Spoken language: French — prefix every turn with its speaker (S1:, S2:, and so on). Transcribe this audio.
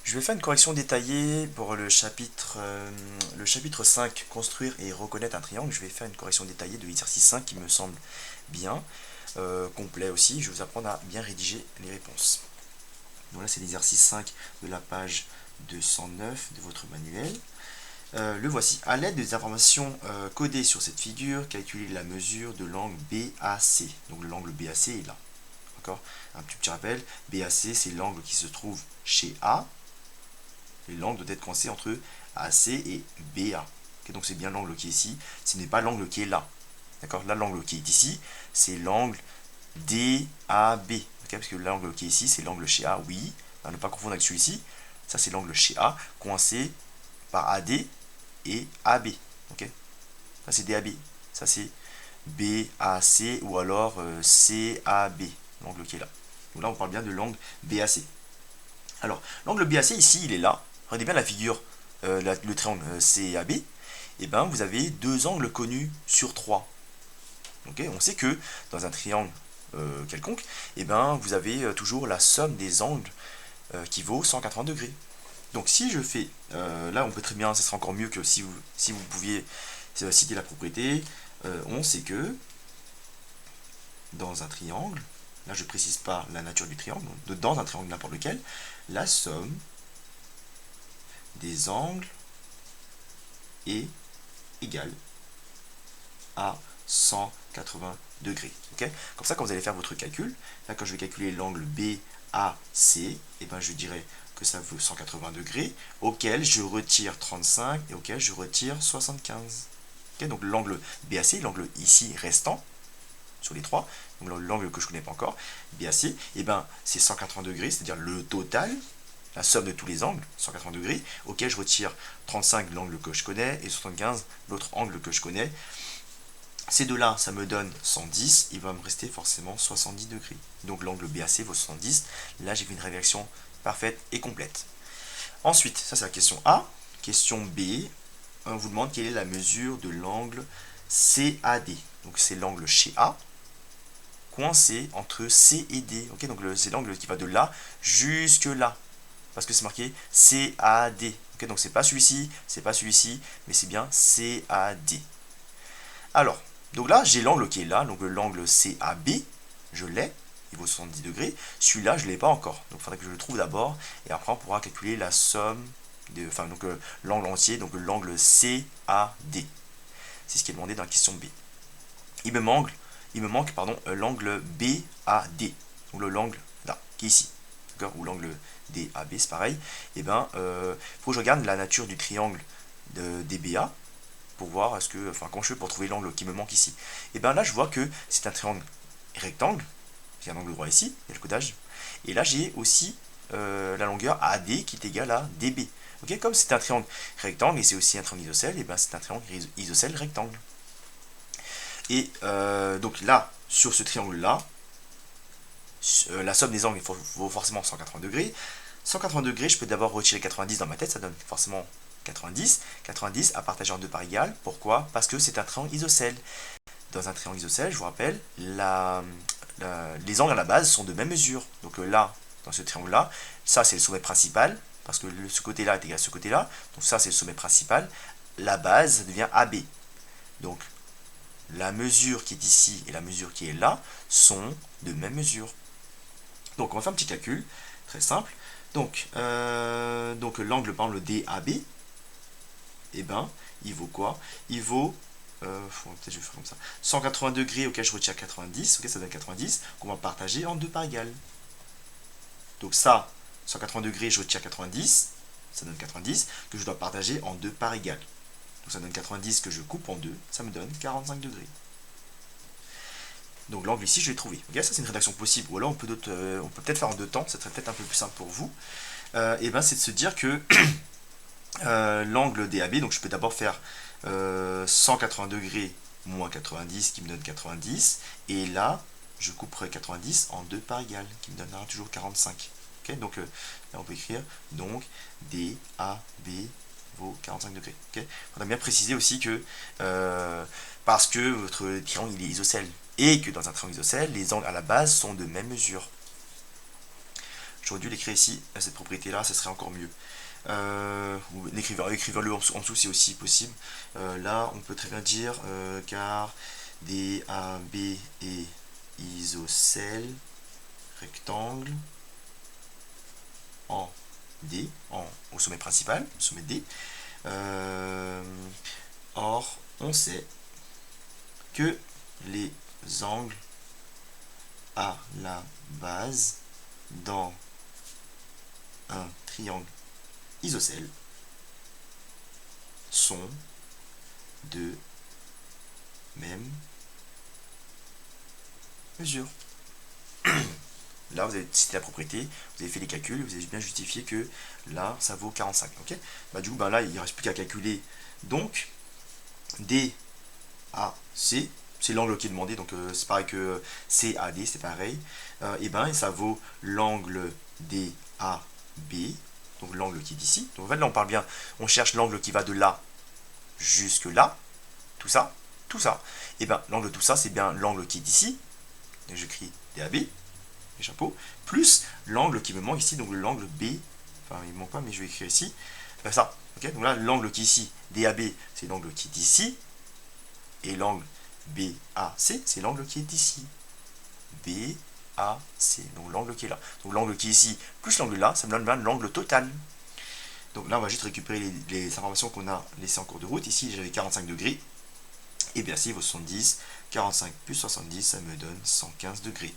S1: Je vais faire une correction détaillée pour le chapitre 5, construire et reconnaître un triangle. Je vais faire une correction détaillée de l'exercice 5 qui me semble bien, complet aussi. Je vais vous apprendre à bien rédiger les réponses. Donc là, c'est l'exercice 5 de la page 209 de votre manuel. Le voici. À l'aide des informations codées sur cette figure, calculez la mesure de l'angle BAC. Donc l'angle BAC est là. D'accord ? Un petit rappel, BAC, c'est l'angle qui se trouve chez A. Et l'angle doit être coincé entre AC et BA. Okay, donc c'est bien l'angle qui est ici, ce n'est pas l'angle qui est là. D'accord ? Là, l'angle qui est ici, c'est l'angle DAB. Okay, parce que l'angle qui est ici, c'est l'angle chez A, oui. À ne pas confondre avec celui-ci. Ça, c'est l'angle chez A, coincé par AD et AB. Okay, ça, c'est DAB. Ça, c'est BAC ou alors CAB, l'angle qui est là. Donc là, on parle bien de l'angle BAC. Alors, l'angle BAC, ici, il est là. Regardez bien la figure, le triangle CAB. Et ben, vous avez deux angles connus sur 3. Okay, on sait que dans un triangle quelconque, et ben, vous avez toujours la somme des angles qui vaut 180 degrés. Donc si je fais, là on peut très bien, ce sera encore mieux que si vous pouviez citer la propriété, on sait que dans un triangle, là je ne précise pas la nature du triangle, donc dans un triangle n'importe lequel, la somme des angles est égale à 180 degrés. Okay, comme ça, quand vous allez faire votre calcul, là quand je vais calculer l'angle BAC, et ben je dirais que ça vaut 180 degrés, auquel je retire 35 et auquel je retire 75. Okay, donc l'angle BAC, l'angle ici restant, sur les trois, donc l'angle que je ne connais pas encore, BAC, et ben c'est 180 degrés, c'est-à-dire le total, la somme de tous les angles, 180 degrés, auquel je retire 35 l'angle que je connais et 75 l'autre angle que je connais. Ces deux-là, ça me donne 110, il va me rester forcément 70 degrés. Donc l'angle BAC vaut 70. Là, j'ai fait une réaction parfaite et complète. Ensuite, ça c'est la question A. Question B, on vous demande quelle est la mesure de l'angle CAD. Donc c'est l'angle chez A, coincé entre C et D. Okay, donc c'est l'angle qui va de là jusque là. Parce que c'est marqué CAD. Okay, donc c'est pas celui-ci, mais c'est bien CAD. Alors, donc là, j'ai l'angle qui est là, donc l'angle CAB, je l'ai, il vaut 70 degrés. Celui-là, je ne l'ai pas encore. Donc il faudrait que je le trouve d'abord, et après on pourra calculer la somme, donc l'angle entier, donc l'angle CAD. C'est ce qui est demandé dans la question B. Il me manque l'angle BAD, donc l'angle là, qui est ici. Ou l'angle DAB, c'est pareil. Et ben, faut que je regarde la nature du triangle de DBA, pour voir comment je fais pour trouver l'angle qui me manque ici. Et bien là, je vois que c'est un triangle rectangle, j'ai un angle droit ici, il y a le codage, et là j'ai aussi la longueur AD qui est égale à DB. Okay, comme c'est un triangle rectangle et c'est aussi un triangle isocèle, et ben c'est un triangle isocèle rectangle. Et donc là, sur ce triangle-là, la somme des angles vaut forcément 180 degrés. 180 degrés, je peux d'abord retirer 90 dans ma tête, ça donne forcément 90. 90 à partager en deux parts égales. Pourquoi? Parce que c'est un triangle isocèle. Dans un triangle isocèle, je vous rappelle, les angles à la base sont de même mesure. Donc là, dans ce triangle-là, ça c'est le sommet principal, parce que ce côté-là est égal à ce côté-là. Donc ça c'est le sommet principal. La base devient AB. Donc la mesure qui est ici et la mesure qui est là sont de même mesure. Donc on va faire un petit calcul, très simple. Donc l'angle, par exemple, le DAB, et ben, il vaut quoi? Il vaut, peut-être je vais faire comme ça, 180 degrés auquel je retire 90, ok, ça donne 90, qu'on va partager en deux parts égales. Donc ça, 180 degrés, je retire 90, ça donne 90, que je dois partager en deux parts égales. Donc ça donne 90 que je coupe en deux, ça me donne 45 degrés. Donc l'angle ici, je l'ai trouvé. Okay, ça c'est une rédaction possible. Ou alors on peut peut-être faire en deux temps, ça serait peut-être un peu plus simple pour vous. Et ben c'est de se dire que l'angle DAB, donc je peux d'abord faire 180 degrés moins 90 qui me donne 90. Et là, je couperai 90 en deux parts égales qui me donnera toujours 45. Okay, donc là on peut écrire donc DAB vaut 45 degrés. Okay, il faudra bien préciser aussi que parce que votre triangle il est isocèle, et que dans un triangle isocèle, les angles à la base sont de même mesure. J'aurais dû l'écrire ici, cette propriété-là, ça serait encore mieux. Ou écrivez-le en dessous, c'est aussi possible. Là, on peut très bien dire car DAB est isocèle rectangle en D, au sommet principal, sommet D. Or, on sait que les angles à la base dans un triangle isocèle sont de même mesure. Là, vous avez cité la propriété, vous avez fait les calculs, vous avez bien justifié que là, ça vaut 45. Ok, bah, du coup, bah, là, il ne reste plus qu'à calculer. Donc, DAC, c'est l'angle qui est demandé, donc c'est pareil que CAD, c'est pareil. Et ben, ça vaut l'angle DAB, donc l'angle qui est d'ici. Donc en fait, là, on parle bien, on cherche l'angle qui va de là jusque là, tout ça, tout ça. Et ben, l'angle de tout ça, c'est bien l'angle qui est d'ici. Donc j'écris DAB, les chapeaux, plus l'angle qui me manque ici, donc l'angle B, enfin il ne manque pas, mais je vais écrire ici, ben ça, ok. Donc là, l'angle qui est ici, DAB, c'est l'angle qui est d'ici, et l'angle BAC, c'est l'angle qui est d'ici. BAC, donc l'angle qui est là. Donc l'angle qui est ici, plus l'angle là, ça me donne bien l'angle total. Donc là, on va juste récupérer les informations qu'on a laissées en cours de route. Ici, j'avais 45 degrés. Et bien, si vaut 70, 45 plus 70, ça me donne 115 degrés.